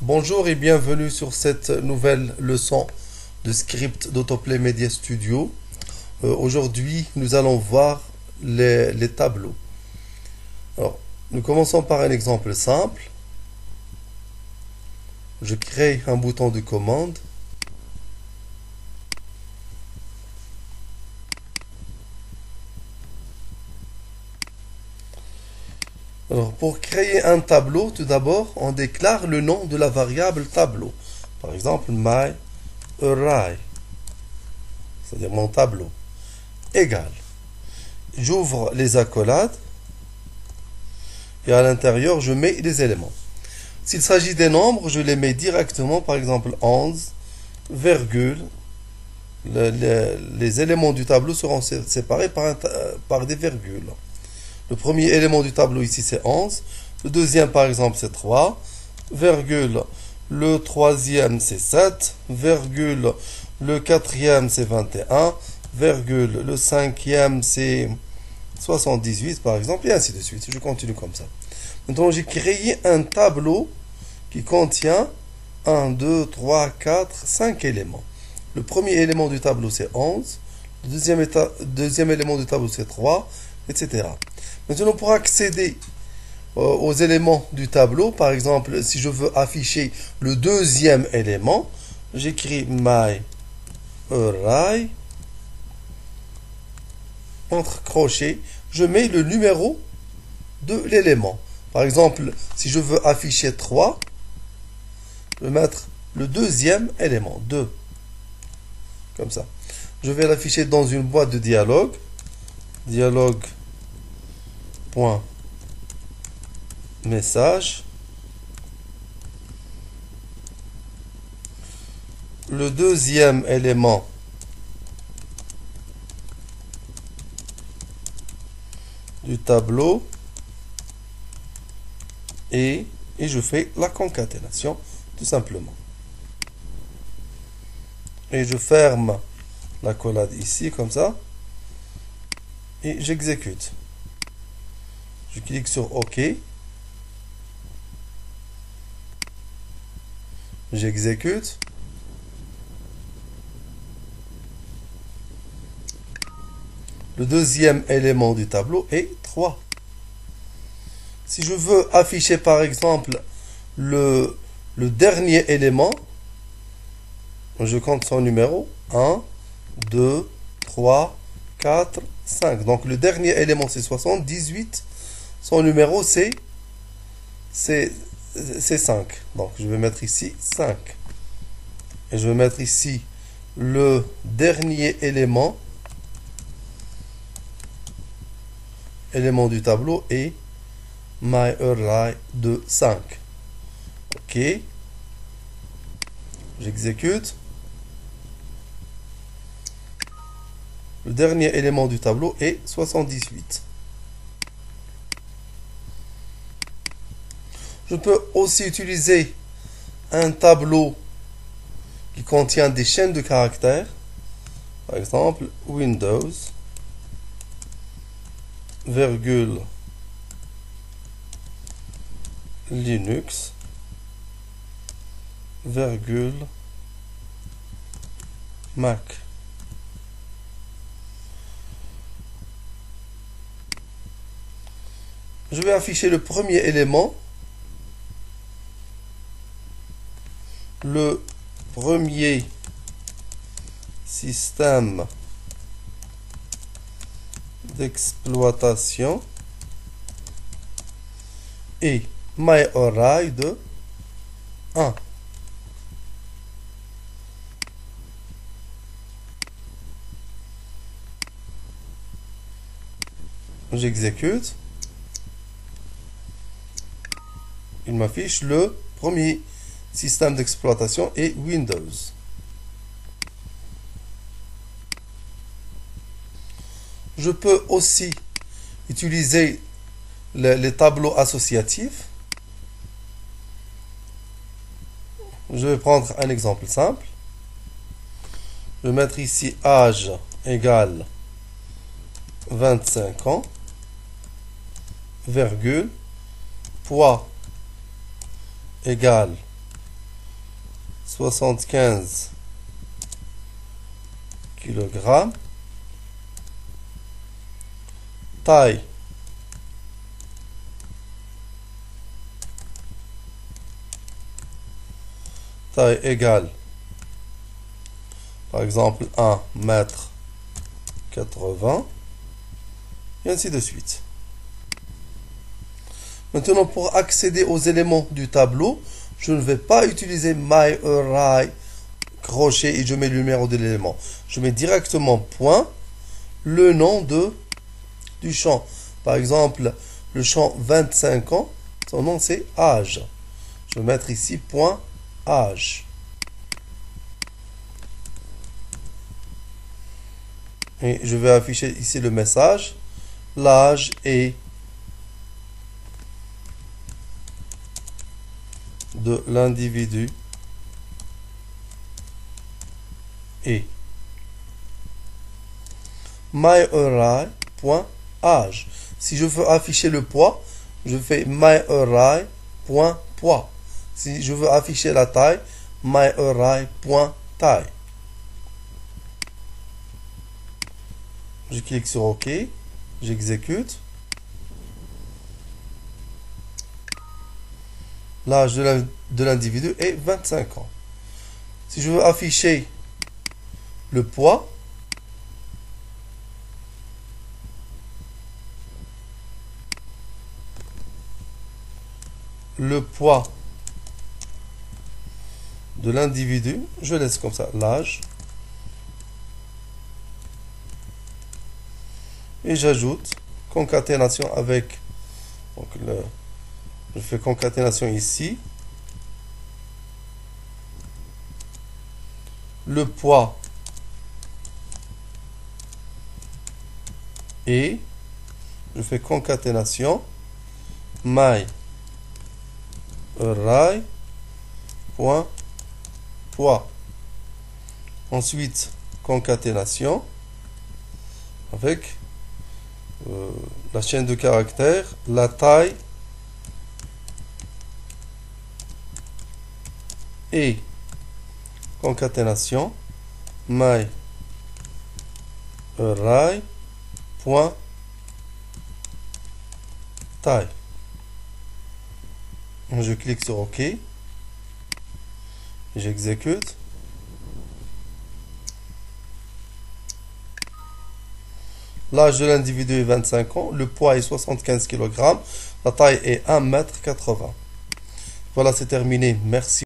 Bonjour et bienvenue sur cette nouvelle leçon de script d'Autoplay Media Studio. Aujourd'hui, nous allons voir les tableaux. Alors, nous commençons par un exemple simple. Je crée un bouton de commande. Alors, pour créer un tableau, tout d'abord, on déclare le nom de la variable tableau. Par exemple, my array, c'est-à-dire mon tableau, égal. J'ouvre les accolades et à l'intérieur, je mets les éléments. S'il s'agit des nombres, je les mets directement, par exemple 11, virgule. Les éléments du tableau seront séparés par des virgules. Le premier élément du tableau ici c'est 11. Le deuxième par exemple c'est 3. Virgule. Le troisième c'est 7. Virgule. Le quatrième c'est 21. Virgule. Le cinquième c'est 78 par exemple. Et ainsi de suite. Je continue comme ça. Maintenant j'ai créé un tableau qui contient 1, 2, 3, 4, 5 éléments. Le premier élément du tableau c'est 11. Le deuxième élément du tableau c'est 3, etc. Maintenant, pour accéder aux éléments du tableau, par exemple, si je veux afficher le deuxième élément, j'écris my array, entre crochets, je mets le numéro de l'élément. Par exemple, si je veux afficher 3, je vais mettre le deuxième élément, 2. Comme ça. Je vais l'afficher dans une boîte de dialogue. Dialogue. Point. Message. Le deuxième élément du tableau et je fais la concaténation tout simplement. Et je ferme l'accolade ici comme ça et j'exécute. Je clique sur OK. J'exécute. Le deuxième élément du tableau est 3. Si je veux afficher par exemple le dernier élément, je compte son numéro. 1, 2, 3, 4, 5. Donc le dernier élément c'est 78. Son numéro c'est 5. Donc je vais mettre ici 5. Et je vais mettre ici le dernier élément du tableau est my array de 5. OK. J'exécute. Le dernier élément du tableau est 78. Je peux aussi utiliser un tableau qui contient des chaînes de caractères. Par exemple, Windows, virgule, Linux, virgule, Mac. Je vais afficher le premier élément. Le premier système d'exploitation et my array de 1. J'exécute. Il m'affiche le premier système d'exploitation et Windows. Je peux aussi utiliser les tableaux associatifs. Je vais prendre un exemple simple. Je vais mettre ici âge égale 25 ans, virgule, poids égale 75 kg. Taille égale, par exemple, 1,80 m, et ainsi de suite. Maintenant, pour accéder aux éléments du tableau, je ne vais pas utiliser myArray, crochet, et je mets le numéro de l'élément. Je mets directement point, le nom du champ. Par exemple, le champ 25 ans, son nom c'est âge. Je vais mettre ici point âge. Et je vais afficher ici le message. L'âge est de l'individu est myArray.âge. Si je veux afficher le poids, je fais myArray.poids. Si je veux afficher la taille, myArray.taille. Je clique sur OK, j'exécute. L'âge de l'individu est 25 ans. Si je veux afficher le poids, de l'individu, je laisse comme ça l'âge. Et j'ajoute concaténation avec, donc je fais concaténation ici. Le poids et je fais concaténation myArray.poids. Ensuite, concaténation avec la chaîne de caractères, la taille et concaténation myArray.taille. Je clique sur OK. J'exécute. L'âge de l'individu est 25 ans. Le poids est 75 kg. La taille est 1,80 m. Voilà, c'est terminé. Merci.